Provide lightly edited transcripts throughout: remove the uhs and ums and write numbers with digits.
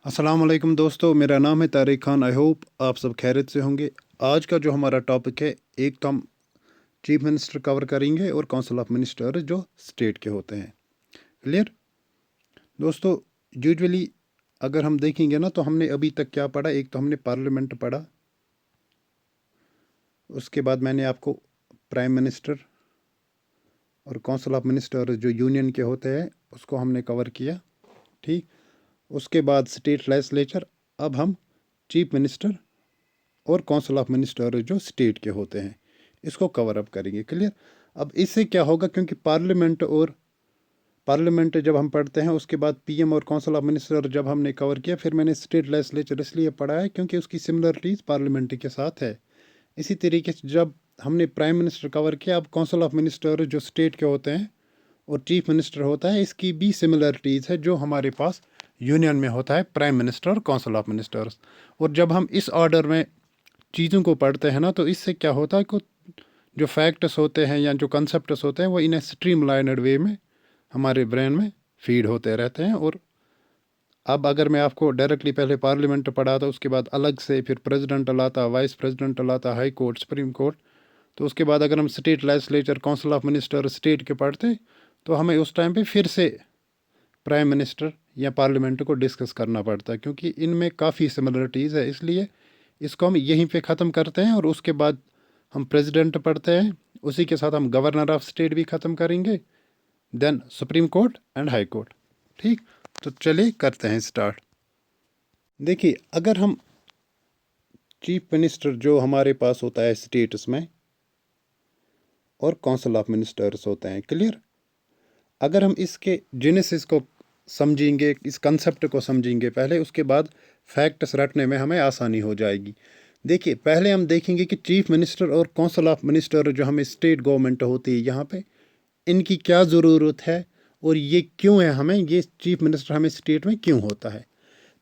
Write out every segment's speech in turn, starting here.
अस्सलाम वालेकुम दोस्तों, मेरा नाम है तारिक खान। आई होप आप सब खैरियत से होंगे। आज का जो हमारा टॉपिक है, एक तो हम चीफ मिनिस्टर कवर करेंगे और काउंसिल ऑफ मिनिस्टर जो स्टेट के होते हैं। क्लियर दोस्तों। यूजुअली अगर हम देखेंगे ना, तो हमने अभी तक क्या पढ़ा। एक तो हमने पार्लियामेंट पढ़ा, उसके बाद मैंने आपको प्राइम मिनिस्टर और काउंसिल ऑफ मिनिस्टर जो यूनियन के होते हैं उसको हमने कवर किया। ठीक। उसके बाद स्टेट लेजिस्लेचर। अब हम चीफ मिनिस्टर और काउंसिल ऑफ मिनिस्टर जो स्टेट के होते हैं इसको कवर अप करेंगे। क्लियर। अब इससे क्या होगा, क्योंकि पार्लियामेंट जब हम पढ़ते हैं उसके बाद पीएम और काउंसिल ऑफ मिनिस्टर जब हमने कवर किया, फिर मैंने स्टेट लेजिस्लेचर इसलिए पढ़ा है क्योंकि उसकी सिमिलरिटीज़ पार्लियामेंट के साथ है। इसी तरीके से जब हमने प्राइम मिनिस्टर कवर किया, अब काउंसिल ऑफ मिनिस्टर जो स्टेट के होते हैं और चीफ मिनिस्टर होता है, इसकी भी सिमिलरिटीज़ है जो हमारे पास यूनियन में होता है, प्राइम मिनिस्टर और काउंसिल ऑफ मिनिस्टर्स। और जब हम इस ऑर्डर में चीज़ों को पढ़ते हैं ना, तो इससे क्या होता है कि जो फैक्ट्स होते हैं या जो कंसेप्ट्स होते हैं वो इन स्ट्रीमलाइनड वे में हमारे ब्रेन में फीड होते रहते हैं। और अब अगर मैं आपको डायरेक्टली पहले पार्लियामेंट पढ़ा था, उसके बाद अलग से फिर प्रेसिडेंट लाता, वाइस प्रेसिडेंट लाता, हाई कोर्ट, सुप्रीम कोर्ट, तो उसके बाद अगर हम state legislature, council of minister state के पढ़ते, तो हमें उस टाइम पे फिर से प्राइम मिनिस्टर या पार्लियामेंट को डिस्कस करना पड़ता है, क्योंकि इनमें काफ़ी सिमिलरिटीज़ है। इसलिए इसको हम यहीं पे ख़त्म करते हैं और उसके बाद हम प्रेसिडेंट पढ़ते हैं, उसी के साथ हम गवर्नर ऑफ स्टेट भी ख़त्म करेंगे, then supreme court and high court. ठीक। तो चलिए करते हैं स्टार्ट। देखिए, अगर हम चीफ मिनिस्टर जो हमारे पास होता है स्टेट्स में और काउंसिल ऑफ मिनिस्टर्स होते हैं। क्लियर। अगर हम इसके जेनेसिस को समझेंगे, इस कंसेप्ट को समझेंगे पहले, उसके बाद फैक्ट्स रटने में हमें आसानी हो जाएगी। देखिए, पहले हम देखेंगे कि चीफ मिनिस्टर और काउंसिल ऑफ मिनिस्टर जो हमें स्टेट गवर्नमेंट होती है यहाँ पे, इनकी क्या ज़रूरत है और ये क्यों है, हमें ये चीफ मिनिस्टर हमें स्टेट में क्यों होता है।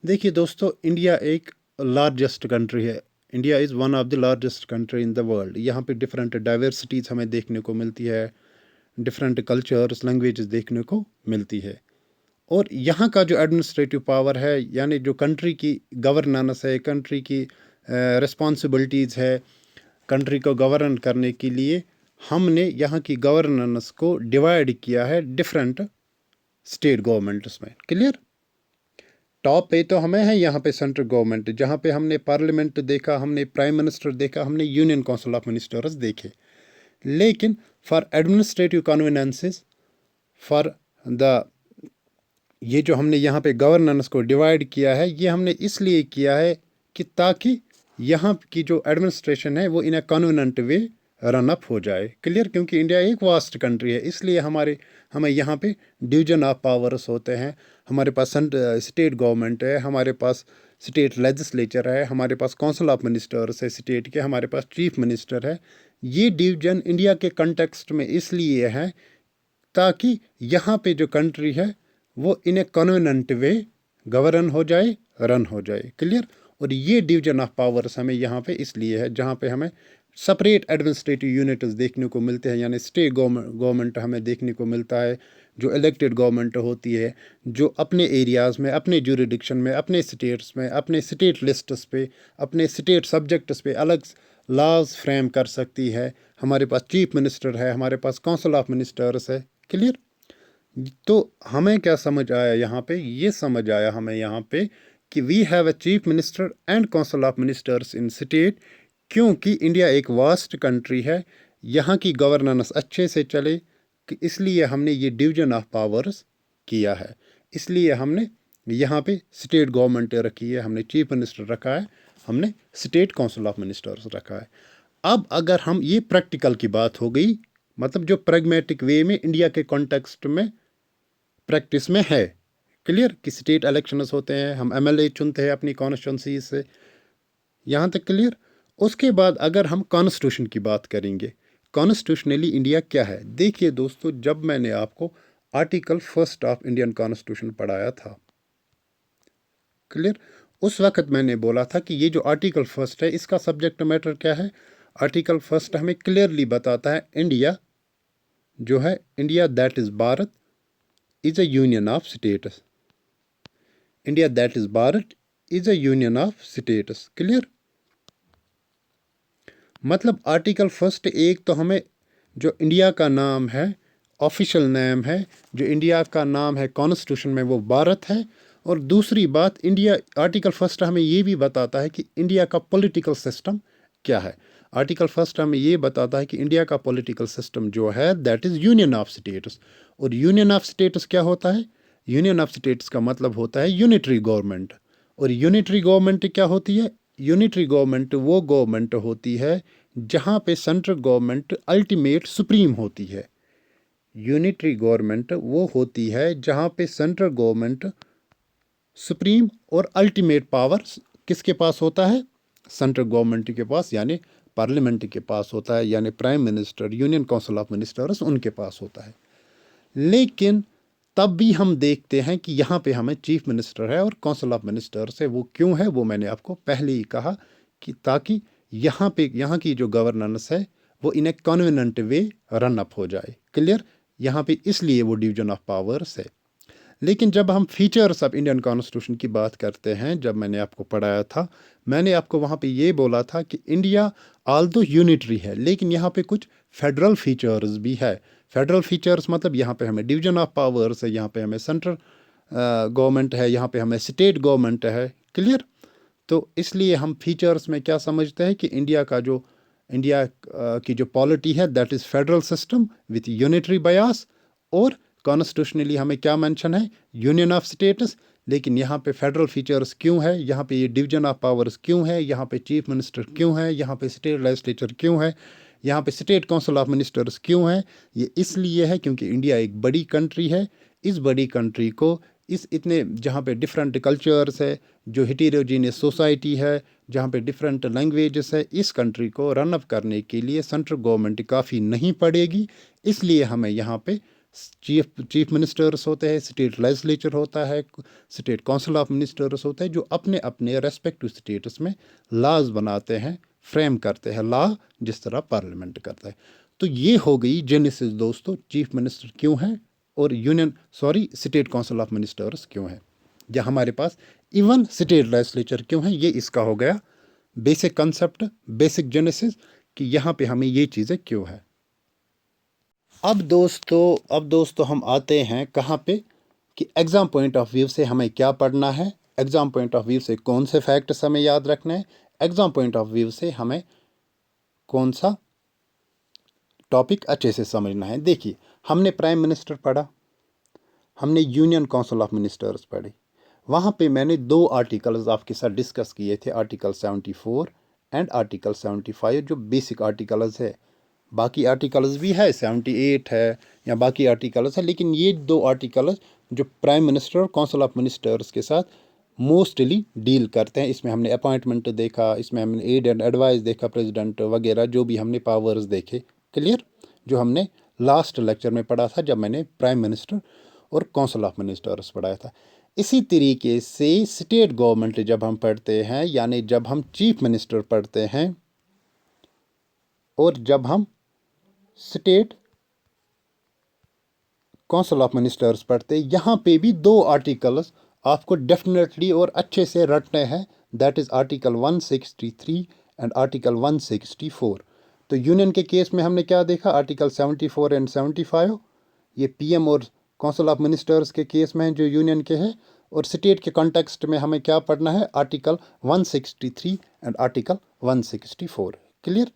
देखिए दोस्तों, इंडिया एक लार्जेस्ट कंट्री है। India is one of the largest country in the world. यहाँ पे डिफरेंट डाइवर्सिटीज़ हमें देखने को मिलती है, डिफरेंट कल्चर्स, लैंग्वेजेस देखने को मिलती है। और यहाँ का जो एडमिनिस्ट्रेटिव पावर है, यानी जो कंट्री की गवर्नेंस है, कंट्री की रिस्पॉन्सिबिलिटीज़ है, कंट्री को गवर्न करने के लिए हमने यहाँ की गवर्नेंस को डिवाइड किया है डिफरेंट स्टेट गवर्नमेंट्स में। क्लियर। टॉप पे तो हमें है यहाँ पे सेंट्रल गवर्नमेंट, जहाँ पे हमने पार्लियामेंट देखा, हमने प्राइम मिनिस्टर देखा, हमने यूनियन काउंसिल ऑफ मिनिस्टर्स देखे। लेकिन for administrative conveniences, for the ये जो हमने यहाँ पे गवर्नेंस को डिवाइड किया है, ये हमने इसलिए किया है कि ताकि यहाँ की जो एडमिनिस्ट्रेशन है वो इन ए कन्वीनियंट वे रन अप हो जाए। क्लियर। क्योंकि इंडिया एक वास्ट कंट्री है, इसलिए हमें यहाँ पे डिवीजन ऑफ पावर्स होते हैं। हमारे पास स्टेट गवर्नमेंट है, हमारे पास स्टेट लेजिस्लेचर है, हमारे पास काउंसिल ऑफ मिनिस्टर्स है स्टेट के, हमारे पास चीफ मिनिस्टर है। ये डिवीजन इंडिया के कंटेक्स्ट में इसलिए है ताकि यहाँ पे जो कंट्री है वो इन ए कन्वीनियंट वे गवर्न हो जाए, रन हो जाए। क्लियर। और ये डिवीजन ऑफ पावर्स हमें यहाँ पे इसलिए है, जहाँ पे हमें सेपरेट एडमिनिस्ट्रेटिव यूनिट्स देखने को मिलते हैं, यानी स्टेट गवर्नमेंट हमें देखने को मिलता है, जो इलेक्टेड गवर्नमेंट होती है, जो अपने एरियाज़ में, अपने जुरिडिक्शन में, अपने स्टेट्स में, अपने स्टेट लिस्ट्स पे, अपने स्टेट सब्जेक्ट्स पे अलग लॉज फ्रेम कर सकती है। हमारे पास चीफ मिनिस्टर है, हमारे पास काउंसिल ऑफ मिनिस्टर्स है। क्लियर। तो हमें क्या समझ आया यहाँ पे, ये समझ आया हमें यहाँ पे कि we have a chief minister and council of ministers in state, क्योंकि इंडिया एक वास्ट कंट्री है, यहाँ की गवर्नेंस अच्छे से चले, कि इसलिए हमने ये डिवीजन ऑफ पावर्स किया है। इसलिए हमने यहाँ पे स्टेट गवर्नमेंट रखी है, हमने चीफ मिनिस्टर रखा है, हमने स्टेट काउंसिल ऑफ मिनिस्टर्स रखा है। अब अगर हम ये प्रैक्टिकल की बात हो गई, मतलब जो प्रैग्मेटिक वे में इंडिया के कॉन्टेक्स्ट में प्रैक्टिस में है। क्लियर। कि स्टेट इलेक्शंस होते हैं, हम एमएलए चुनते हैं अपनी कॉन्स्टिट्यूंसी से, यहाँ तक क्लियर। उसके बाद अगर हम कॉन्स्टिट्यूशन की बात करेंगे, कॉन्स्टिट्यूशनली इंडिया क्या है। देखिए दोस्तों, जब मैंने आपको article first of Indian constitution पढ़ाया था, क्लियर, उस वक्त मैंने बोला था कि ये जो आर्टिकल फर्स्ट है इसका सब्जेक्ट मैटर क्या है। आर्टिकल फर्स्ट हमें क्लियरली बताता है इंडिया जो है, India that is Bharat is a union of states. India that is Bharat is a union of states. Clear? मतलब आर्टिकल फर्स्ट एक तो हमें जो इंडिया का नाम है, ऑफिशियल नेम है, जो इंडिया का नाम है कॉन्स्टिट्यूशन में, वो भारत है। और दूसरी बात, इंडिया आर्टिकल फर्स्ट हमें ये भी बताता है कि इंडिया का पॉलिटिकल सिस्टम क्या है। आर्टिकल फर्स्ट हमें ये बताता है कि इंडिया का पॉलिटिकल सिस्टम जो है that is union of states. और यूनियन ऑफ स्टेट्स क्या होता है? यूनियन ऑफ स्टेट्स का मतलब होता है यूनिटरी गवर्नमेंट। और यूनिटरी गवर्नमेंट क्या होती है? यूनिटरी गवर्नमेंट वो गवर्नमेंट होती है जहाँ पे सेंट्रल गवर्नमेंट अल्टीमेट सुप्रीम होती है। यूनिटरी गवर्नमेंट वो होती है जहाँ पे सेंट्रल गवर्नमेंट सुप्रीम और अल्टीमेट पावर किसके पास होता है? सेंट्रल गवर्नमेंट के पास, यानी पार्लियामेंट के पास होता है, यानी prime minister, union council of ministers उनके पास होता है। लेकिन तब भी हम देखते हैं कि यहाँ पे हमें चीफ मिनिस्टर है और काउंसिल ऑफ मिनिस्टर्स है। वो क्यों है वो मैंने आपको पहले ही कहा कि ताकि यहाँ की जो गवर्नेंस है वो इन ए कन्वीनिएंट वे रन अप हो जाए। क्लियर? यहाँ पे इसलिए वो डिवीजन ऑफ पावर्स है। लेकिन जब हम फीचर्स ऑफ इंडियन कॉन्स्टिट्यूशन की बात करते हैं, जब मैंने आपको पढ़ाया था, मैंने आपको वहाँ पे ये बोला था कि इंडिया आल्दो यूनिटरी है लेकिन यहाँ पे कुछ फेडरल फीचर्स भी है। फेडरल फीचर्स मतलब यहाँ पे हमें डिवीजन ऑफ पावर्स है, यहाँ पे हमें सेंट्रल गवर्नमेंट है, यहाँ पे हमें स्टेट गवर्नमेंट है। क्लियर? तो इसलिए हम फीचर्स में क्या समझते हैं कि इंडिया की जो पॉलिटी है that is federal system with unitary Beas. और कॉन्स्टिट्यूशनली हमें क्या मेंशन है? Union of states. लेकिन यहाँ पे फेडरल फीचर्स क्यों है? यहाँ पे ये डिवीजन ऑफ पावर्स क्यों है? यहाँ पे चीफ मिनिस्टर क्यों है? यहाँ पे स्टेट लेजिस्लेचर क्यों है? यहाँ पे स्टेट काउंसिल ऑफ मिनिस्टर्स क्यों है? ये इसलिए है क्योंकि इंडिया एक बड़ी कंट्री है। इस बड़ी कंट्री को इस इतने जहाँ पे डिफरेंट कल्चर्स है, जो हेटेरोजीनियस सोसाइटी है, जहाँ पे डिफरेंट लैंग्वेजेस है, इस कंट्री को रन अप करने के लिए सेंट्रल गवर्नमेंट काफ़ी नहीं पड़ेगी। इसलिए हमें यहाँ पे चीफ मिनिस्टर्स होते हैं, स्टेट लेजिस्लेचर होता है, स्टेट काउंसिल ऑफ मिनिस्टर्स होते हैं, जो अपने अपने रेस्पेक्टिव स्टेट्स में लॉज बनाते हैं, फ्रेम करते हैं लॉ, जिस तरह पार्लियामेंट करता है। तो ये हो गई जेनेसिस दोस्तों, चीफ मिनिस्टर क्यों है और स्टेट काउंसिल ऑफ मिनिस्टर्स क्यों है, या हमारे पास इवन स्टेट लेजिस्लेचर क्यों है। ये इसका हो गया बेसिक कंसेप्ट, बेसिक जेनेसिस कि यहाँ पे हमें ये चीज़ें क्यों है। अब दोस्तों हम आते हैं कहाँ पे कि एग्ज़ाम पॉइंट ऑफ व्यू से हमें क्या पढ़ना है, एग्ज़ाम पॉइंट ऑफ व्यू से कौन से फैक्ट्स हमें याद रखने हैं, एग्ज़ाम पॉइंट ऑफ व्यू से हमें कौन सा टॉपिक अच्छे से समझना है। देखिए, हमने प्राइम मिनिस्टर पढ़ा, हमने यूनियन काउंसिल ऑफ मिनिस्टर्स पढ़े। वहाँ पे मैंने दो आर्टिकल्स आपके साथ डिस्कस किए थे, आर्टिकल 74 एंड आर्टिकल 75, जो बेसिक आर्टिकल्स है। बाकी आर्टिकल्स भी है, 78 है या बाकी आर्टिकल्स है, लेकिन ये दो आर्टिकल्स जो प्राइम मिनिस्टर और काउंसिल ऑफ मिनिस्टर्स के साथ मोस्टली डील करते हैं। इसमें हमने अपॉइंटमेंट देखा, इसमें हमने एड एंड एडवाइस देखा, प्रेसिडेंट वगैरह जो भी हमने पावर्स देखे। क्लियर? जो हमने लास्ट लेक्चर में पढ़ा था जब मैंने प्राइम मिनिस्टर और काउंसिल ऑफ मिनिस्टर्स पढ़ाया था। इसी तरीके से स्टेट गवर्नमेंट जब हम पढ़ते हैं, यानी जब हम चीफ मिनिस्टर पढ़ते हैं और जब हम स्टेट काउंसिल ऑफ मिनिस्टर्स पढ़ते, यहाँ पे भी दो आर्टिकल्स आपको डेफिनेटली और अच्छे से रटने हैं, that is article 163 and article 164। तो यूनियन के केस में हमने क्या देखा? आर्टिकल 74 एंड 75 ये पीएम और काउंसिल ऑफ मिनिस्टर्स के केस में हैं जो यूनियन के हैं। और स्टेट के कॉन्टेक्स्ट में हमें क्या पढ़ना है? Article 163 and article 164। क्लियर?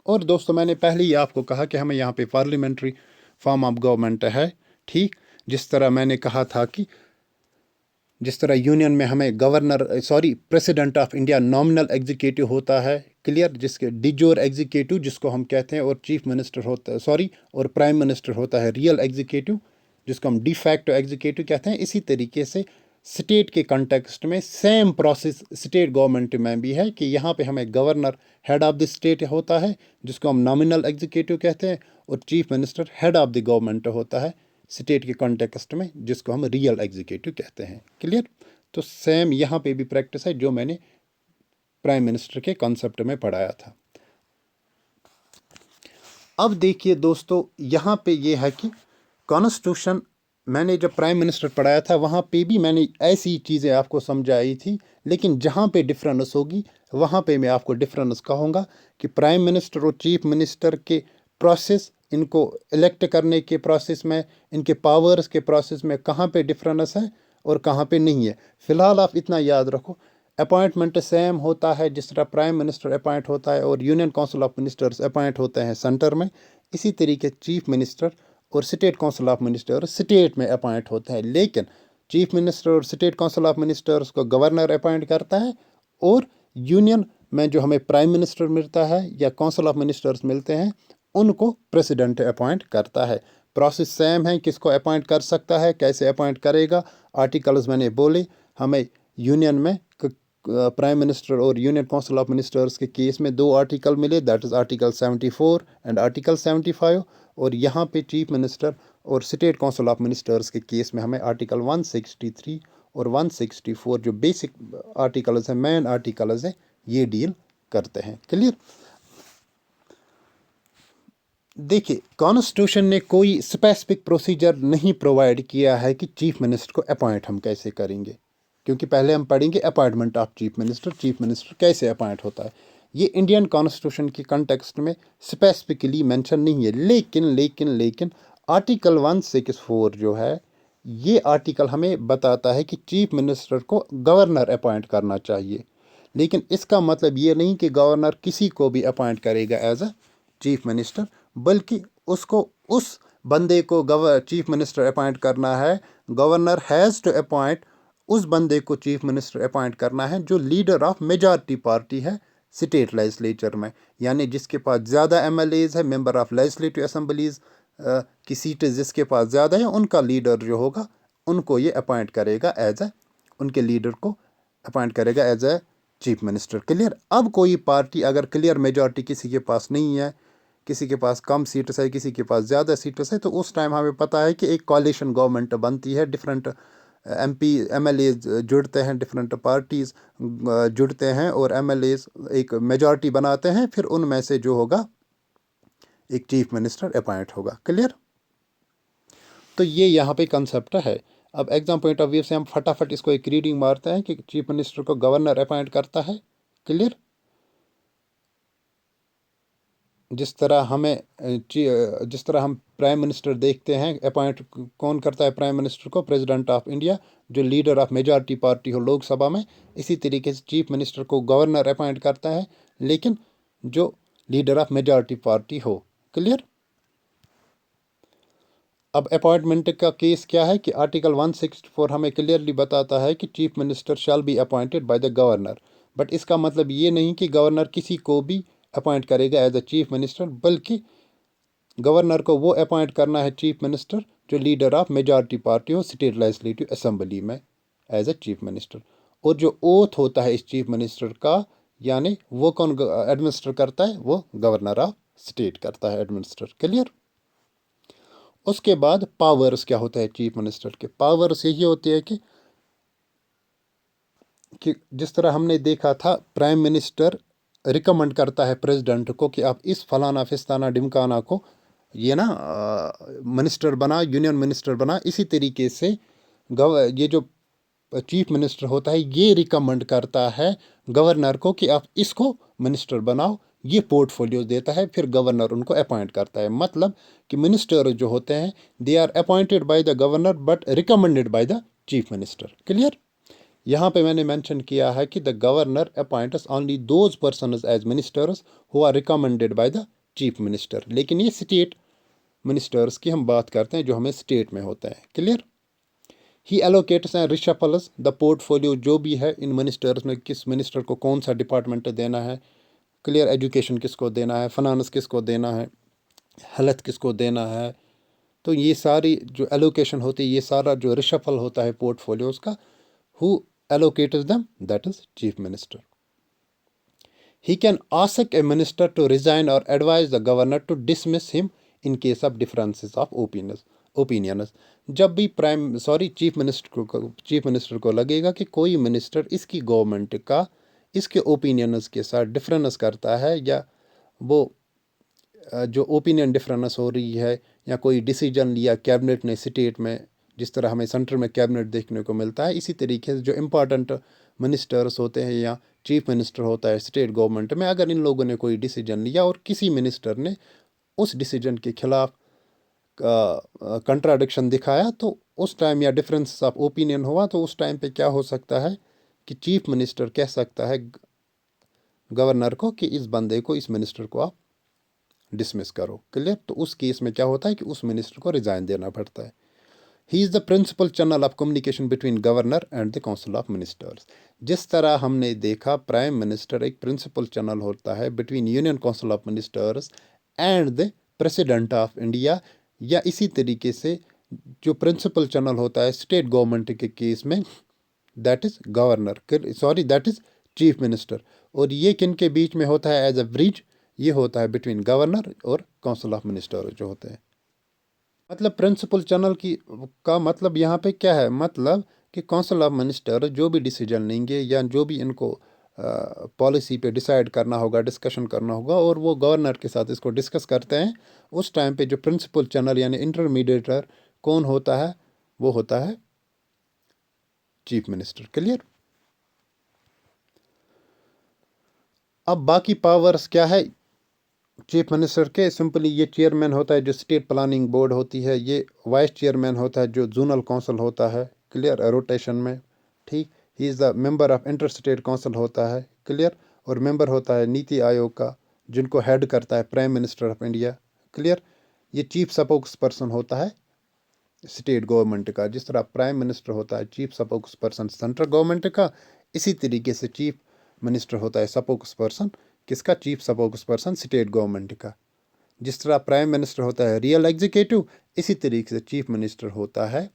और दोस्तों मैंने पहले ही आपको कहा कि हमें यहाँ पे पार्लियामेंट्री फॉर्म ऑफ गवर्नमेंट है। ठीक, जिस तरह मैंने कहा था कि जिस तरह यूनियन में हमें president of India nominal executive होता है। क्लियर? जिसके डिजोर एग्जीक्यूटिव जिसको हम कहते हैं, और चीफ मिनिस्टर होता है और प्राइम मिनिस्टर होता है रियल एग्जीक्यूटिव, जिसको हम डिफैक्टो एग्जीक्यूटिव कहते हैं। इसी तरीके से स्टेट के कंटेक्स्ट में सेम प्रोसेस स्टेट गवर्नमेंट में भी है कि यहाँ पे हमें governor head of the state होता है, जिसको हम नॉमिनल एग्जीक्यूटिव कहते हैं, और chief minister head of the government होता है स्टेट के कॉन्टेक्स्ट में, जिसको हम रियल एग्जीक्यूटिव कहते हैं। क्लियर? तो सेम यहाँ पे भी प्रैक्टिस है जो मैंने प्राइम मिनिस्टर के कॉन्सेप्ट में पढ़ाया था। अब देखिए दोस्तों, यहाँ पे ये है कि कॉन्स्टिट्यूशन मैंने जब प्राइम मिनिस्टर पढ़ाया था वहाँ पे भी मैंने ऐसी चीज़ें आपको समझाई थी, लेकिन जहाँ पे डिफरेंस होगी वहाँ पे मैं आपको डिफरेंस कहूँगा कि प्राइम मिनिस्टर और चीफ मिनिस्टर के प्रोसेस, इनको इलेक्ट करने के प्रोसेस में, इनके पावर्स के प्रोसेस में कहाँ पे डिफरेंस है और कहाँ पे नहीं है। फ़िलहाल आप इतना याद रखो, अपॉइंटमेंट सेम होता है जिस तरह प्राइम मिनिस्टर अपॉइंट होता है और union council of ministers appoint होते हैं सेंटर में, इसी तरीके चीफ मिनिस्टर और state council of ministers state में अपॉइंट होता है। लेकिन चीफ मिनिस्टर और स्टेट काउंसिल ऑफ मिनिस्टर्स को गवर्नर अपॉइंट करता है, और यूनियन में जो हमें प्राइम मिनिस्टर मिलता है या काउंसिल ऑफ मिनिस्टर्स मिलते हैं उनको प्रेसिडेंट अपॉइंट करता है। प्रोसेस सेम है, किसको अपॉइंट कर सकता है, कैसे अपॉइंट करेगा, आर्टिकल्स मैंने बोले। हमें यूनियन में प्राइम मिनिस्टर और यूनियन काउंसिल ऑफ मिनिस्टर्स के केस में दो आर्टिकल मिले, that is article 74 and article 75। और यहाँ पे चीफ मिनिस्टर और स्टेट काउंसिल ऑफ मिनिस्टर्स के केस में हमें आर्टिकल 163 और 164 जो बेसिक आर्टिकल्स हैं, मेन आर्टिकल्स हैं, ये डील करते हैं। क्लियर? देखिए, कॉन्स्टिट्यूशन ने कोई स्पेसिफिक प्रोसीजर नहीं प्रोवाइड किया है कि चीफ मिनिस्टर को अपॉइंट हम कैसे करेंगे, क्योंकि पहले हम पढ़ेंगे अपॉइंटमेंट ऑफ चीफ मिनिस्टर कैसे अपॉइंट होता है। ये इंडियन कॉन्स्टिट्यूशन के कंटेक्स्ट में स्पेसिफिकली मेंशन नहीं है। लेकिन आर्टिकल 164 जो है, ये आर्टिकल हमें बताता है कि चीफ मिनिस्टर को गवर्नर अपॉइंट करना चाहिए। लेकिन इसका मतलब ये नहीं कि गवर्नर किसी को भी अपॉइंट करेगा एज अ चीफ मिनिस्टर, बल्कि उसको उस बंदे को चीफ मिनिस्टर अपॉइंट करना है। गवर्नर हैज़ टू अपॉइंट उस बंदे को चीफ मिनिस्टर अपॉइंट करना है जो लीडर ऑफ मेजॉरिटी पार्टी है स्टेट लेजिस्लेचर में, यानी जिसके पास ज़्यादा एमएलएज है, मेंबर ऑफ लेजिस्लेटिव असेंबलीज की सीटें जिसके पास ज़्यादा है, उनका लीडर जो होगा उनको ये अपॉइंट करेगा एज ए, उनके लीडर को अपॉइंट करेगा as a chief minister. Clear? अब कोई पार्टी अगर क्लियर मेजॉरिटी किसी के पास नहीं है, किसी के पास कम सीट्स है, किसी के पास ज़्यादा सीट्स है, तो उस टाइम हमें पता है कि एक कॉलिशन गवर्नमेंट बनती है, डिफरेंट एमपी एमएलए जुड़ते हैं, डिफरेंट पार्टीज जुड़ते हैं और एमएलए एक मेजॉरिटी बनाते हैं, फिर उनमें से जो होगा एक चीफ मिनिस्टर अपॉइंट होगा। क्लियर? तो ये यहाँ पे कंसेप्ट है। अब एग्जाम पॉइंट ऑफ व्यू से हम फटाफट इसको एक रीडिंग मारते हैं कि चीफ मिनिस्टर को गवर्नर अपॉइंट करता है। क्लियर? जिस तरह हम प्राइम मिनिस्टर देखते हैं, अपॉइंट कौन करता है प्राइम मिनिस्टर को? प्रेसिडेंट ऑफ इंडिया, जो लीडर ऑफ मेजॉरिटी पार्टी हो लोकसभा में। इसी तरीके से चीफ मिनिस्टर को गवर्नर अपॉइंट करता है, लेकिन जो लीडर ऑफ मेजॉरिटी पार्टी हो। क्लियर? अब अपॉइंटमेंट का केस क्या है कि आर्टिकल 164 हमें क्लियरली बताता है कि chief minister shall be appointed by the governor. But इसका मतलब ये नहीं कि गवर्नर किसी को भी अपॉइंट करेगा एज अ चीफ मिनिस्टर, बल्कि गवर्नर को वो अपॉइंट करना है चीफ मिनिस्टर जो लीडर ऑफ मेजॉरिटी पार्टी हो स्टेट लेजिस्लेटिव असेंबली में एज अ चीफ मिनिस्टर। और जो ओथ होता है इस चीफ मिनिस्टर का, यानी वो कौन एडमिनिस्टर करता है? वो गवर्नर ऑफ स्टेट करता है एडमिनिस्टर। क्लियर? उसके बाद पावर्स क्या होता है चीफ मिनिस्टर के? पावर्स यही होती है कि जिस तरह हमने देखा था, प्राइम मिनिस्टर रिकमेंड करता है प्रेसिडेंट को कि आप इस फलाना फिस्ताना डिमकाना को ये ना मिनिस्टर बना, यूनियन मिनिस्टर बना। इसी तरीके से ये जो चीफ मिनिस्टर होता है ये रिकमेंड करता है गवर्नर को कि आप इसको मिनिस्टर बनाओ, ये पोर्टफोलियो देता है, फिर गवर्नर उनको अपॉइंट करता है। मतलब कि मिनिस्टर जो होते हैं they are appointed by the governor but recommended by the chief minister. Clear? यहाँ पे मैंने मेंशन किया है कि the governor appoints only those persons as ministers who are recommended by the chief minister. लेकिन ये स्टेट मिनिस्टर्स की हम बात करते हैं जो हमें स्टेट में होता है। Clear? He allocates and reshuffles the portfolio, जो भी है इन मिनिस्टर्स में किस मिनिस्टर को कौन सा डिपार्टमेंट देना है। क्लियर? एजुकेशन किसको देना है, फाइनेंस किसको देना है, हेल्थ किसको देना है। तो ये सारी जो एलोकेशन होती है, ये सारा जो रिशफल होता है पोर्टफोलियोज का, who allocates them, that is chief minister. He can ask a minister to resign or advise the governor to dismiss him in case of differences of opinions. जब भी चीफ मिनिस्टर को लगेगा कि कोई minister इसकी government का इसके opinions के साथ डिफरेंस करता है, या वो जो ओपिनियन डिफरेंस हो रही है, या कोई डिसीजन लिया कैबिनेट ने स्टेट में जिस तरह हमें सेंटर में कैबिनेट देखने को मिलता है, इसी तरीके से जो इम्पोर्टेंट मिनिस्टर्स होते हैं या चीफ मिनिस्टर होता है स्टेट गवर्नमेंट में, अगर इन लोगों ने कोई डिसीजन लिया और किसी मिनिस्टर ने उस डिसीजन के खिलाफ कंट्राडिक्शन दिखाया, तो उस टाइम या डिफरेंस ऑफ ओपिनियन हुआ, तो उस टाइम पे क्या हो सकता है कि चीफ मिनिस्टर कह सकता है गवर्नर को कि इस बंदे को, इस मिनिस्टर को आप डिसमिस करो। क्लियर? तो उस केस में क्या होता है कि उस मिनिस्टर को रिजाइन देना पड़ता है। He is the principal channel of communication between governor and the council of ministers. जिस तरह हमने देखा प्राइम मिनिस्टर एक प्रिंसिपल चैनल होता है between union council of ministers and the president of India, या इसी तरीके से जो प्रिंसिपल चैनल होता है स्टेट गवर्नमेंट के केस में, that is governor, sorry that is chief minister. और ये किन के बीच में होता है एज अ ब्रिज? ये होता है बिटवीन गवर्नर और काउंसिल ऑफ मिनिस्टर जो होते हैं। मतलब प्रिंसिपल चैनल की का मतलब यहाँ पे क्या है? मतलब कि काउंसिल ऑफ मिनिस्टर जो भी डिसीजन लेंगे या जो भी इनको पॉलिसी पे डिसाइड करना होगा, डिस्कशन करना होगा, और वो गवर्नर के साथ इसको डिस्कस करते हैं, उस टाइम पे जो प्रिंसिपल चैनल यानी इंटरमीडिएटर कौन होता है? वो होता है चीफ मिनिस्टर। क्लियर? अब बाकी पावर्स क्या है चीफ मिनिस्टर के? सिंपली ये चेयरमैन होता है जो स्टेट प्लानिंग बोर्ड होती है, ये वाइस चेयरमैन होता है जो जोनल काउंसिल होता है। क्लियर? रोटेशन में। ठीक। ही is the member of inter state council होता है। क्लियर? और मेंबर होता है नीति आयोग का, जिनको हेड करता है prime minister of India. Clear? ये चीफ स्पोक्स पर्सन होता है स्टेट गवर्नमेंट का। जिस तरह प्राइम मिनिस्टर होता है chief spokes person central government का, इसी तरीके से चीफ मिनिस्टर होता है स्पोक्स पर्सन किसका? Chief spokes person state government का। जिस तरह प्राइम मिनिस्टर होता है रियल एग्जीक्यूटिव, इसी तरीके से चीफ मिनिस्टर होता है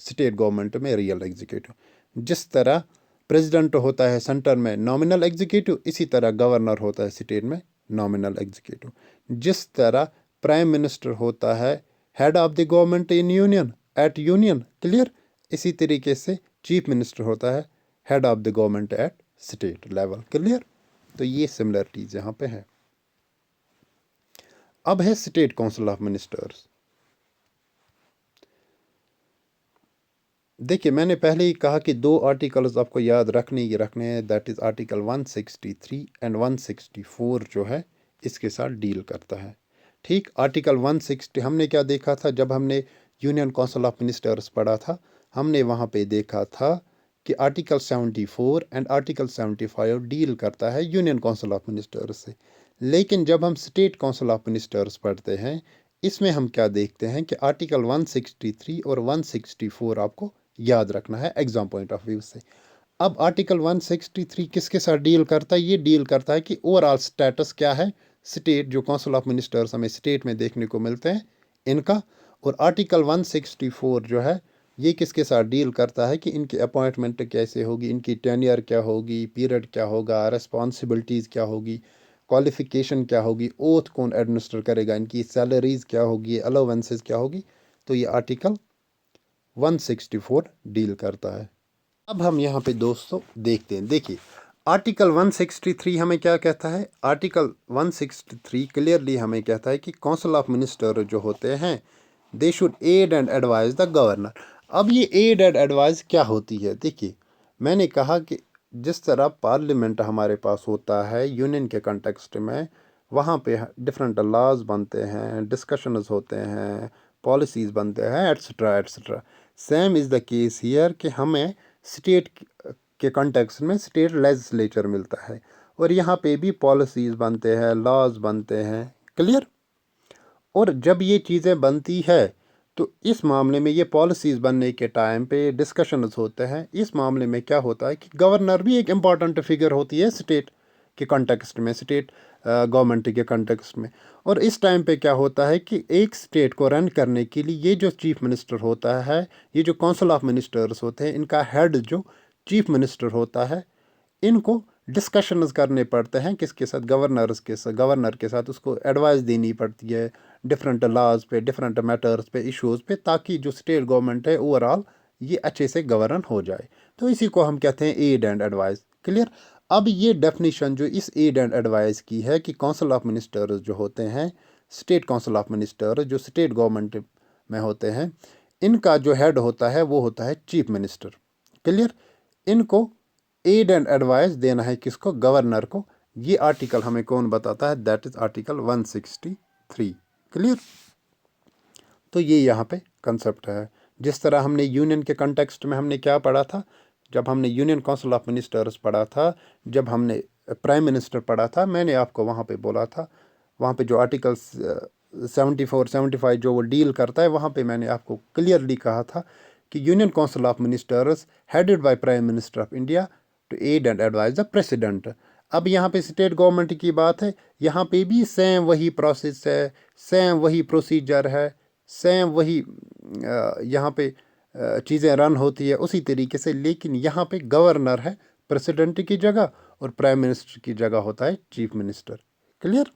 स्टेट गवर्नमेंट में रियल एग्जीक्यूटिव। जिस तरह प्रेसिडेंट होता है सेंटर में नॉमिनल एग्जीक्यूटिव, इसी तरह गवर्नर होता है स्टेट में नॉमिनल एग्जीक्यूटिव। जिस तरह प्राइम मिनिस्टर होता है head of the government in union at union. Clear? इसी तरीके से चीफ मिनिस्टर होता है head of the government at state level. Clear? तो ये सिमिलरिटीज यहाँ पे है। अब है स्टेट काउंसिल ऑफ मिनिस्टर्स। देखिए, मैंने पहले ही कहा कि दो आर्टिकल्स आपको याद रखने हैं, दैट इज आर्टिकल 163 एंड 164 जो है इसके साथ डील करता है। ठीक। आर्टिकल 160 हमने क्या देखा था जब हमने यूनियन काउंसिल ऑफ मिनिस्टर्स पढ़ा था? हमने वहाँ पे देखा था कि आर्टिकल 74 एंड आर्टिकल 75 डील करता है यूनियन काउंसिल ऑफ मिनिस्टर्स से। लेकिन जब हम स्टेट काउंसिल ऑफ मिनिस्टर्स पढ़ते हैं, इसमें हम क्या देखते हैं कि आर्टिकल 163 और 164 आपको याद रखना है एग्जाम पॉइंट ऑफ व्यू से। अब आर्टिकल 163 किसके साथ डील करता है? ये डील करता है कि ओवरऑल स्टेटस क्या है स्टेट, जो काउंसिल ऑफ मिनिस्टर्स हमें स्टेट में देखने को मिलते हैं इनका। और आर्टिकल 164 जो है ये किसके साथ डील करता है कि इनकी अपॉइंटमेंट कैसे होगी, इनकी टेन्योर क्या होगी, पीरियड क्या होगा, रिस्पॉन्सिबिलिटीज़ क्या होगी, क्वालिफिकेशन क्या होगी, ओथ कौन एडमिनिस्टर करेगा, इनकी सैलरीज क्या होगी, अलाउंसेस क्या होगी। तो ये आर्टिकल 164 डील करता है। अब हम यहाँ पे दोस्तों देखते हैं। देखिए, आर्टिकल 163 हमें क्या कहता है? आर्टिकल 163 क्लियरली हमें कहता है कि काउंसिल ऑफ मिनिस्टर जो होते हैं they should aid and advise the governor. अब ये एड एंड एडवाइस क्या होती है? देखिए, मैंने कहा कि जिस तरह पार्लियामेंट हमारे पास होता है यूनियन के कंटेक्स्ट में, वहाँ पे डिफरेंट लॉज बनते हैं, डिस्कशंस होते हैं, पॉलिसीज़ बनते हैं, etcetera etcetera. Same is the case here कि हमें स्टेट के कंटेक्स्ट में स्टेट लेजिस्लेचर मिलता है, और यहाँ पे भी पॉलिसीज़ बनते हैं, लॉज बनते हैं। क्लियर? और जब ये चीज़ें बनती है तो इस मामले में ये पॉलिसीज़ बनने के टाइम पे डिस्कशंस होते हैं। इस मामले में क्या होता है कि गवर्नर भी एक इम्पॉर्टेंट फिगर होती है स्टेट के कंटेक्स्ट में, स्टेट गवर्नमेंट के कंटेक्स्ट में। और इस टाइम पे क्या होता है कि एक स्टेट को रन करने के लिए ये जो चीफ मिनिस्टर होता है, ये जो काउंसिल ऑफ मिनिस्टर्स होते हैं, इनका हेड जो चीफ मिनिस्टर होता है, इनको डिस्कशंस करने पड़ते हैं किसके साथ? गवर्नर के साथ उसको एडवाइस देनी पड़ती है डिफरेंट लॉज पे, डिफरेंट मैटर्स पे, इश्यूज़ पे, ताकि जो स्टेट गवर्नमेंट है ओवरऑल ये अच्छे से गवर्न हो जाए। तो इसी को हम कहते हैं एड एंड एडवाइस। क्लियर? अब ये डेफिनेशन जो इस एड एंड एडवाइस की है कि काउंसिल ऑफ मिनिस्टर्स जो होते हैं, स्टेट काउंसिल ऑफ मिनिस्टर जो स्टेट गवर्नमेंट में होते हैं, इनका जो हेड होता है वो होता है चीफ मिनिस्टर। क्लियर। इनको एड एंड एडवाइस देना है किसको? गवर्नर को। ये आर्टिकल हमें कौन बताता है? That is article 163। क्लियर। तो ये यहाँ पे कंसेप्ट है। जिस तरह हमने यूनियन के कंटेक्स्ट में हमने क्या पढ़ा था, जब हमने यूनियन काउंसिल ऑफ मिनिस्टर्स पढ़ा था, जब हमने प्राइम मिनिस्टर पढ़ा था, मैंने आपको वहाँ पे बोला था, वहाँ पे जो आर्टिकल 74 75 जो वो डील करता है, वहाँ पे मैंने आपको क्लियरली कहा था कि union council of ministers headed by prime minister of India to aid and advise the president. अब यहाँ पे स्टेट गवर्नमेंट की बात है, यहाँ पे भी सेम वही प्रोसेस है, सेम वही प्रोसीजर है, सेम वही यहाँ पे चीज़ें रन होती है उसी तरीके से, लेकिन यहाँ पे गवर्नर है प्रेसिडेंट की जगह और प्राइम मिनिस्टर की जगह होता है chief minister. Clear.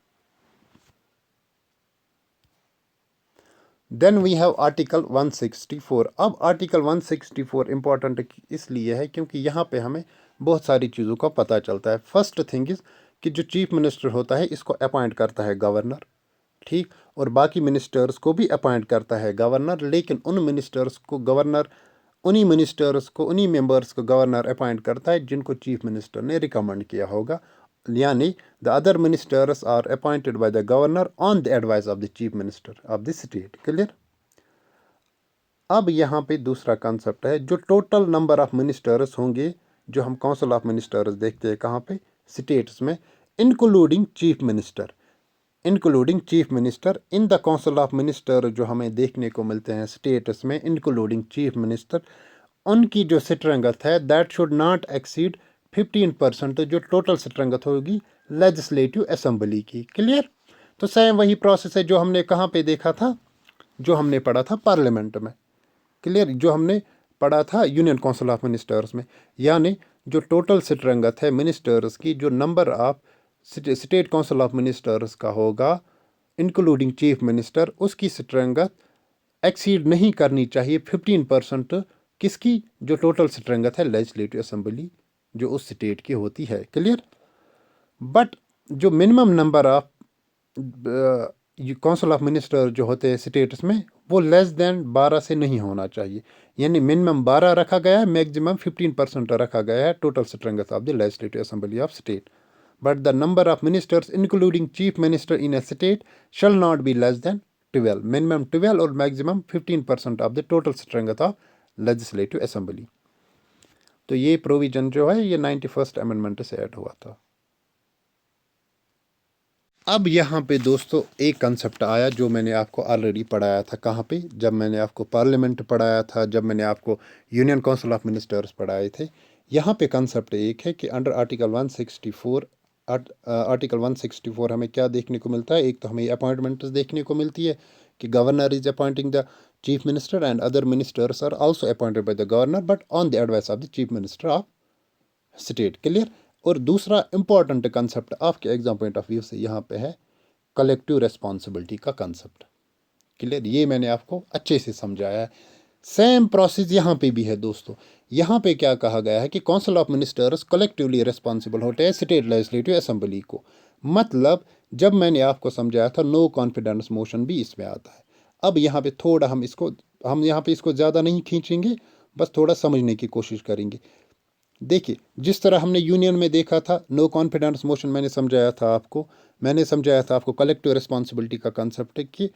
Then we have article 164। अब आर्टिकल 164 इंपॉर्टेंट इसलिए है क्योंकि यहाँ पे हमें बहुत सारी चीज़ों का पता चलता है। फर्स्ट थिंग इज़ कि जो चीफ मिनिस्टर होता है इसको अपॉइंट करता है गवर्नर, ठीक, और बाकी मिनिस्टर्स को भी अपॉइंट करता है गवर्नर, लेकिन उन मिनिस्टर्स को गवर्नर, उन्हीं मिनिस्टर्स को, उन्हीं मेंबर्स को गवर्नर अपॉइंट करता है जिनको चीफ मिनिस्टर ने रिकमेंड किया होगा, यानी the other ministers are appointed by the governor on the advice of the chief minister of the state. Clear. अब यहाँ पे दूसरा कंसेप्ट है, जो टोटल नंबर ऑफ मिनिस्टर्स होंगे, जो हम काउंसिल ऑफ मिनिस्टर्स देखते हैं कहाँ पे? स्टेट्स में, including chief minister, including chief minister in the council of minister जो हमें देखने को मिलते हैं स्टेट्स में, इंक्लूडिंग चीफ मिनिस्टर, उनकी जो स्ट्रेंथ है दैट शुड नॉट एक्सीड 15% जो टोटल स्ट्रेंथ होगी लेजिस्लेटिव असेंबली की। क्लियर। तो सेम वही प्रोसेस है जो हमने कहाँ पे देखा था, जो हमने पढ़ा था पार्लियामेंट में। क्लियर। जो हमने पढ़ा था यूनियन काउंसिल ऑफ मिनिस्टर्स में, यानी जो टोटल स्ट्रेंथ है मिनिस्टर्स की, जो number of state council of ministers का होगा इंक्लूडिंग चीफ मिनिस्टर, उसकी स्ट्रेंथ एक्सीड नहीं करनी चाहिए 15% किसकी? जो टोटल स्ट्रेंथ है लेजिस्लेटिव असेंबली जो उस स्टेट की होती है। क्लियर। बट जो minimum number of council of minister जो होते हैं स्टेट्स में, वो लेस देन 12 से नहीं होना चाहिए, यानी मिनिमम 12 रखा गया है, मैक्सिमम 15% रखा गया है total strength of the legislative assembly of state. But the number of ministers, including chief minister in a state, shall not be less than 12. Minimum 12 or maximum 15% of the total strength of legislative assembly. तो ये provision जो है ये 91st amendment से add हुआ था। अब यहाँ पे दोस्तों एक कंसेप्ट आया जो मैंने आपको ऑलरेडी पढ़ाया था। कहाँ पे? जब मैंने आपको पार्लियामेंट पढ़ाया था, जब मैंने आपको यूनियन काउंसिल ऑफ मिनिस्टर्स पढ़ाए थे। यहाँ पे कंसेप्ट एक है कि अंडर आर्टिकल 164, आर्टिकल 164 हमें क्या देखने को मिलता है? एक तो हमें अपॉइंटमेंट्स देखने को मिलती है कि governor is appointing the chief minister and other ministers are also appointed by the governor but on the advice of the chief minister of state. Clear. और दूसरा इंपॉर्टेंट कंसेप्ट आपके एग्जाम पॉइंट ऑफ व्यू से यहाँ पे है collective responsibility का concept. Clear. ये मैंने आपको अच्छे से समझाया है। सेम प्रोसेस यहाँ पे भी है दोस्तों। यहाँ पे क्या कहा गया है कि council of ministers collectively responsible होते हैं स्टेट लेजिस्लेटिव असेंबली को। मतलब जब मैंने आपको समझाया था नो कॉन्फिडेंस मोशन भी इसमें आता है। अब यहाँ पे थोड़ा हम यहाँ पे इसको ज़्यादा नहीं खींचेंगे, बस थोड़ा समझने की कोशिश करेंगे। देखिए, जिस तरह हमने यूनियन में देखा था नो कॉन्फिडेंस मोशन, मैंने समझाया था आपको कलेक्टिव रिस्पॉन्सिबिलिटी का कंसेप्ट है कि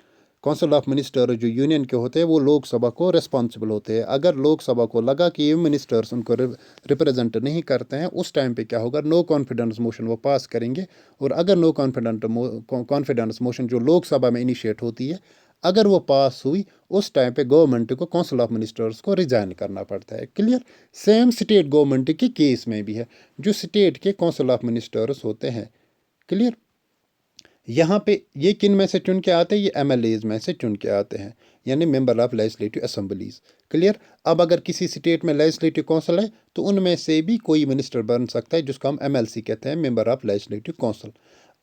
काउंसिल ऑफ मिनिस्टर जो यूनियन के होते हैं वो लोकसभा को रिस्पॉन्सिबल होते हैं। अगर लोकसभा को लगा कि ये मिनिस्टर्स उनको रिप्रेजेंट नहीं करते हैं, उस टाइम पे क्या होगा? नो कॉन्फिडेंस मोशन वो पास करेंगे। और अगर नो कॉन्फिडेंस मोशन जो लोकसभा में इनिशिएट होती है, अगर वो पास हुई, उस टाइम पे गवर्नमेंट को काउंसिल ऑफ मिनिस्टर्स को रिजाइन करना पड़ता है। क्लियर। सेम स्टेट गवर्नमेंट के केस में भी है, जो स्टेट के काउंसिल ऑफ मिनिस्टर्स होते हैं। क्लियर। यहाँ पे ये किन में से चुन के आते हैं? ये एमएलएज में से चुन के आते हैं, यानी member of legislative assemblies. Clear. अब अगर किसी स्टेट में लेजिस्लेटिव काउंसिल है तो उनमें से भी कोई मिनिस्टर बन सकता है, जिसको हम एमएलसी कहते हैं, मेंबर ऑफ लेजिस्लेटिव काउंसिल।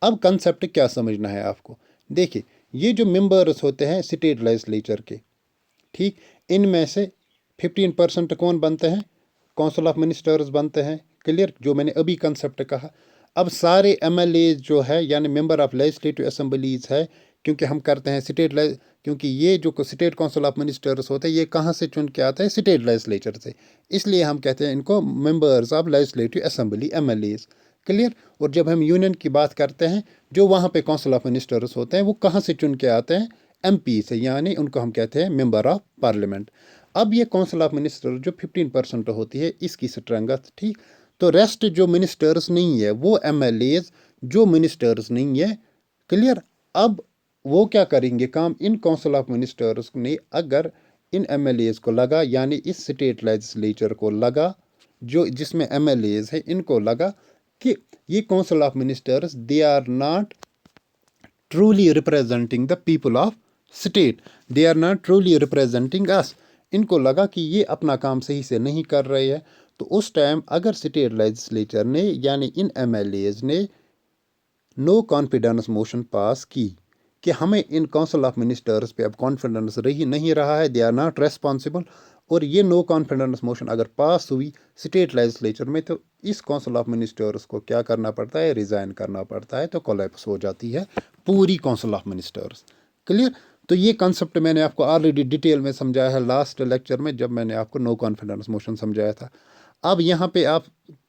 अब कंसेप्ट क्या समझना है आपको? देखिए, ये जो मेंबर्स होते हैं स्टेट लेजिस्लेचर के, ठीक, इनमें से 15% कौन बनते हैं? काउंसिल ऑफ मिनिस्टर्स बनते हैं। क्लियर। जो मैंने अभी कंसेप्ट कहा। अब सारे एमएलए जो है, यानी मेंबर ऑफ लेजिस्लेटिव असेंबलीज है, क्योंकि हम करते हैं क्योंकि ये जो स्टेट काउंसिल ऑफ मिनिस्टर्स होते हैं ये कहाँ से चुन के आता है, स्टेट लेजिस्लेचर से। इसलिए हम कहते हैं इनको members of legislative assembly, MLAs। Clear. और जब हम यूनियन की बात करते हैं, जो वहाँ पे काउंसिल ऑफ मिनिस्टर्स होते हैं वो कहाँ से चुन के आते हैं, MP से, यानी उनको हम कहते हैं मेंबर ऑफ पार्लियामेंट। अब ये काउंसिल ऑफ मिनिस्टर जो 15% होती है इसकी स्ट्रेंथ, ठीक। तो रेस्ट जो मिनिस्टर्स नहीं है वो MLAs जो मिनिस्टर्स नहीं है। क्लियर। अब वो क्या करेंगे काम, इन काउंसिल ऑफ मिनिस्टर्स ने अगर इन MLAs को लगा, यानी इस स्टेट लेजिस्लेचर को लगा जो जिसमें MLAs है, इनको लगा कि ये council of ministers they are not truly representing the people of state, they are not truly representing us. इनको लगा कि ये अपना काम सही से नहीं कर रहे हैं। तो उस टाइम अगर स्टेट लेजिस्लेचर ने यानी इन MLAs ने नो कॉन्फिडेंस मोशन पास की कि हमें इन काउंसिल ऑफ मिनिस्टर्स पे अब कॉन्फिडेंस रही नहीं रहा है, दे आर नॉट रेस्पॉन्सिबल, और ये नो कॉन्फिडेंस मोशन अगर पास हुई स्टेट लेजिस्लेचर में, तो इस काउंसिल ऑफ मिनिस्टर्स को क्या करना पड़ता है, रिज़ाइन करना पड़ता है। तो कोलैप्स हो जाती है पूरी काउंसिल ऑफ मिनिस्टर्स। क्लियर। तो ये कंसेप्ट मैंने आपको ऑलरेडी डिटेल में समझाया है लास्ट लेक्चर में, जब मैंने आपको नो कॉन्फिडेंस मोशन समझाया था। अब यहाँ पे आप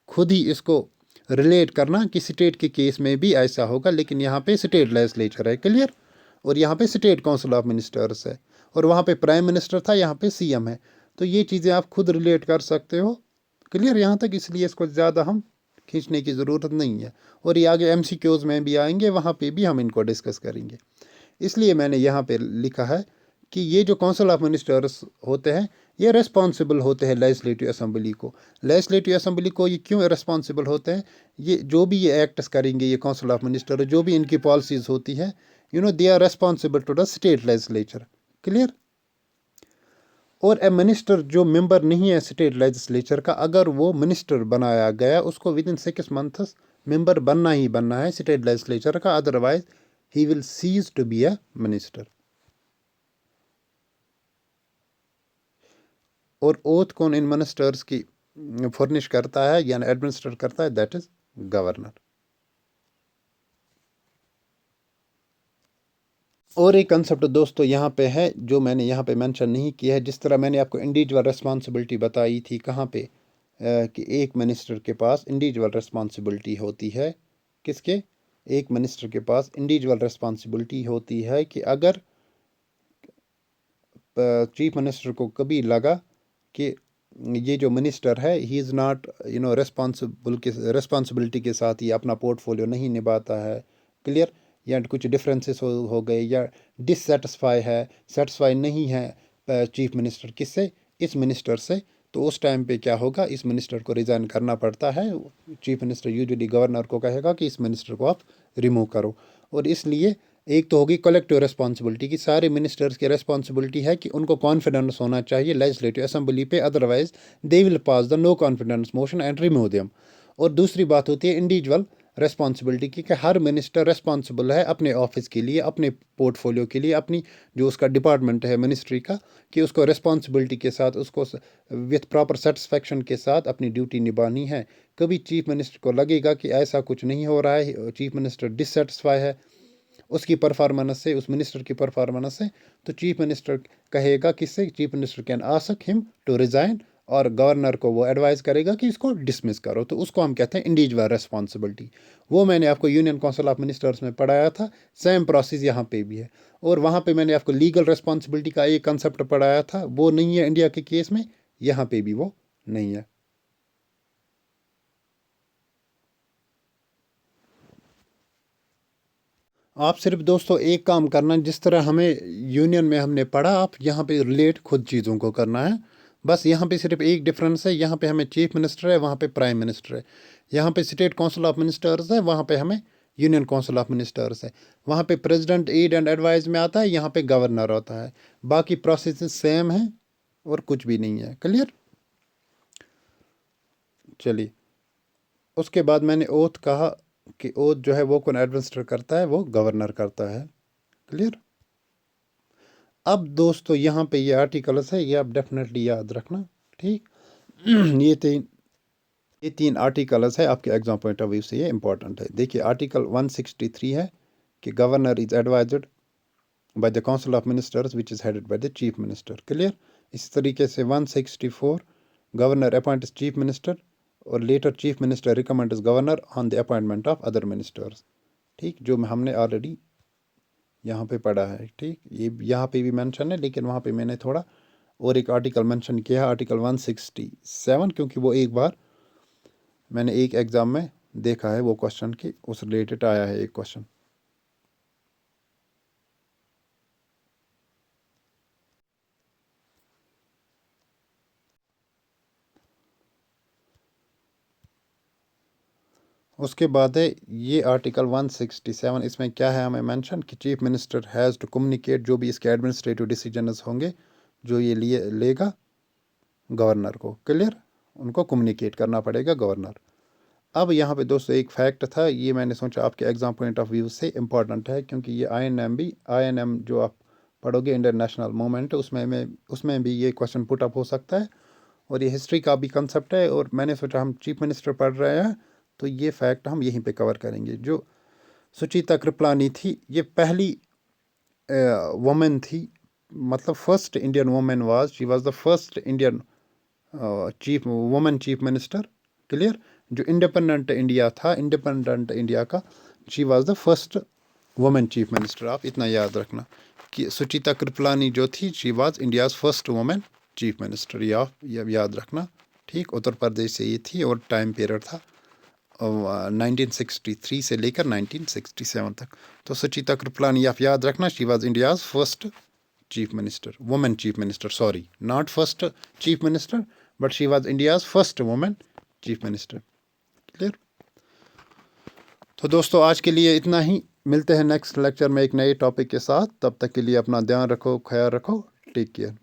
खुद ही इसको रिलेट करना कि स्टेट के केस में भी ऐसा होगा, लेकिन यहाँ पे स्टेट लेजिस्लेचर है। क्लियर। और यहाँ पे स्टेट काउंसिल ऑफ मिनिस्टर्स है, और वहाँ पे प्राइम मिनिस्टर था, यहाँ पे CM है। तो ये चीज़ें आप खुद रिलेट कर सकते हो। क्लियर यहाँ तक, इसलिए इसको ज़्यादा हम खींचने की ज़रूरत नहीं है। और ये आगे MCQs में भी आएंगे, वहाँ पे भी हम इनको डिस्कस करेंगे। इसलिए मैंने यहाँ पे लिखा है कि ये जो काउंसिल ऑफ मिनिस्टर्स होते हैं ये रेस्पॉन्सिबल होते हैं लेजिस्लेटिव असेंबली को। लेजिस्लेटिव असेंबली को ये क्यों रेस्पॉन्सिबल होते हैं, ये जो भी ये एक्ट्स करेंगे, ये काउंसिल ऑफ मिनिस्टर जो भी इनकी पॉलिसीज़ होती है, they are responsible to the state legislature. Clear. और ए मिनिस्टर जो मेंबर नहीं है स्टेट लेजिस्लेचर का, अगर वो मिनिस्टर बनाया गया, उसको विद इन 6 months मेंबर बनना ही बनना है स्टेट लेजिस्लेचर का, otherwise he will cease to be a minister. और ओथ कौन इन मिनिस्टर्स की फर्निश करता है यानी एडमिनिस्टर करता है, दैट इज गवर्नर। और एक कंसेप्ट दोस्तों यहाँ पे है जो मैंने यहाँ पे मेंशन नहीं किया है। जिस तरह मैंने आपको इंडिविजुअल रिस्पॉन्सिबिलिटी बताई थी कहाँ पे, कि एक मिनिस्टर के पास इंडिविजुअल रिस्पॉन्सिबिलिटी होती है। किसके, एक मिनिस्टर के पास इंडिविजुअल रिस्पॉन्सिबिलिटी होती है कि अगर चीफ मिनिस्टर को कभी लगा कि ये जो मिनिस्टर है ही इज़ नॉट रिस्पॉन्सिबिलिटी के साथ ही अपना पोर्टफोलियो नहीं निभाता है। क्लियर। या कुछ डिफरेंसेस हो गए, या डिससेटिस्फाई है, सेटिस्फाई नहीं है चीफ मिनिस्टर किससे, इस मिनिस्टर से, तो उस टाइम पे क्या होगा, इस मिनिस्टर को रिज़ाइन करना पड़ता है। चीफ मिनिस्टर यूजुअली गवर्नर को कहेगा कि इस मिनिस्टर को आप रिमूव करो। और इसलिए एक तो होगी कलेक्टिव रिस्पॉन्सिबिलिटी की, सारे मिनिस्टर्स की रिस्पॉन्सिबिलिटी है कि उनको कॉन्फिडेंस होना चाहिए लेजिस्लेटिव असेंबली पे, otherwise they will pass the no confidence motion and remove them. और दूसरी बात होती है इंडिविजुअल रिस्पॉन्सिबिलिटी की, कि हर मिनिस्टर रिस्पॉन्सिबल है अपने ऑफिस के लिए, अपने पोर्टफोलियो के लिए, अपनी जो उसका डिपार्टमेंट है मिनिस्ट्री का, कि उसको रिस्पॉन्सिबिलिटी के साथ, उसको विथ प्रॉपर सेटिस्फेक्शन के साथ अपनी ड्यूटी निभानी है। कभी चीफ मिनिस्टर को लगेगा कि ऐसा कुछ नहीं हो रहा है, चीफ मिनिस्टर डिससेटिस्फाई है उसकी परफॉर्मेंस से, उस मिनिस्टर की परफॉर्मेंस से, तो चीफ मिनिस्टर कहेगा किससे, chief minister can ask him to resign, और गवर्नर को वो एडवाइस करेगा कि इसको डिसमिस करो। तो उसको हम कहते हैं इंडिविजुअल रिस्पॉन्सिबिलिटी। वो मैंने आपको यूनियन काउंसिल ऑफ मिनिस्टर्स में पढ़ाया था, सेम प्रोसेस यहाँ पे भी है। और वहाँ पे मैंने आपको लीगल रिस्पॉन्सिबिलिटी का एक कंसेप्ट पढ़ाया था, वो नहीं है इंडिया के केस में, यहाँ पे भी वो नहीं है। आप सिर्फ दोस्तों एक काम करना, जिस तरह हमें यूनियन में हमने पढ़ा, आप यहाँ पे रिलेट खुद चीज़ों को करना है। बस यहाँ पे सिर्फ एक डिफरेंस है, यहाँ पे हमें चीफ मिनिस्टर है, वहाँ पे प्राइम मिनिस्टर है। यहाँ पे स्टेट काउंसिल ऑफ मिनिस्टर्स है, वहाँ पे हमें यूनियन काउंसिल ऑफ मिनिस्टर्स है। वहाँ पे प्रेसिडेंट एड एंड एडवाइस में आता है, यहाँ पे गवर्नर होता है। बाकी प्रोसेस सेम है और कुछ भी नहीं है। क्लियर। चलिए, उसके बाद मैंने ओथ कहा कि ओथ जो है वो कौन एडमिनिस्टर करता है, वो गवर्नर करता है। क्लियर। अब दोस्तों यहाँ पे ये आर्टिकल्स है, ये आप डेफिनेटली याद रखना, ठीक। ये तीन आर्टिकल्स है, आपके एग्जाम पॉइंट ऑफ व्यू से ये इंपॉर्टेंट है। देखिए आर्टिकल 163 है कि governor is advised by the Council of Ministers which is headed by the Chief Minister. Clear? इसी तरीके से 164 Governor appoints Chief Minister और later Chief Minister recommends Governor on the appointment of other ministers. ठीक, जो हमने already यहाँ पे पढ़ा है। ठीक, ये यहाँ पे भी मेंशन है, लेकिन वहाँ पे मैंने थोड़ा और एक आर्टिकल मेंशन किया है, आर्टिकल 167, क्योंकि वो एक बार मैंने एक एग्ज़ाम में देखा है, वो क्वेश्चन की उस रिलेटेड आया है एक क्वेश्चन। उसके बाद है ये आर्टिकल 167, इसमें क्या है हमें मेंशन कि chief minister has to communicate, जो भी इसके एडमिनिस्ट्रेटिव डिसीजंस होंगे जो ये लेगा गवर्नर को। क्लियर? उनको कम्युनिकेट करना पड़ेगा गवर्नर। अब यहाँ पे दोस्तों एक फैक्ट था, ये मैंने सोचा आपके एग्ज़ाम पॉइंट ऑफ व्यू से इम्पॉर्टेंट है, क्योंकि ये INM जो आप पढ़ोगे इंडियन नेशनल मूवमेंट, उसमें भी ये क्वेश्चन पुट अप हो सकता है, और ये हिस्ट्री का भी कंसेप्ट है, और मैंने सोचा हम चीफ मिनिस्टर पढ़ रहे हैं तो ये फैक्ट हम यहीं पे कवर करेंगे। जो सुचिता कृपलानी थी, ये पहली वुमेन थी, मतलब first Indian women she was the first Indian women chief minister. Clear? जो इंडिपेंडेंट इंडिया था, इंडिपेंडेंट इंडिया का, she was the first women chief minister. आप इतना याद रखना कि सुचिता कृपलानी जो थी, she was India's first women chief minister. ये आप याद रखना। ठीक, उत्तर प्रदेश से ये थी, और टाइम पीरियड था 1963 से लेकर 1967 तक। तो सुचिता कृपलानी आप याद रखना, she was India's first chief minister, women chief minister, sorry, not first chief minister, but she was India's first women chief minister. Clear? तो दोस्तों आज के लिए इतना ही, मिलते हैं नेक्स्ट लेक्चर में एक नए टॉपिक के साथ। तब तक के लिए अपना ध्यान रखो, ख्याल रखो, टेक केयर।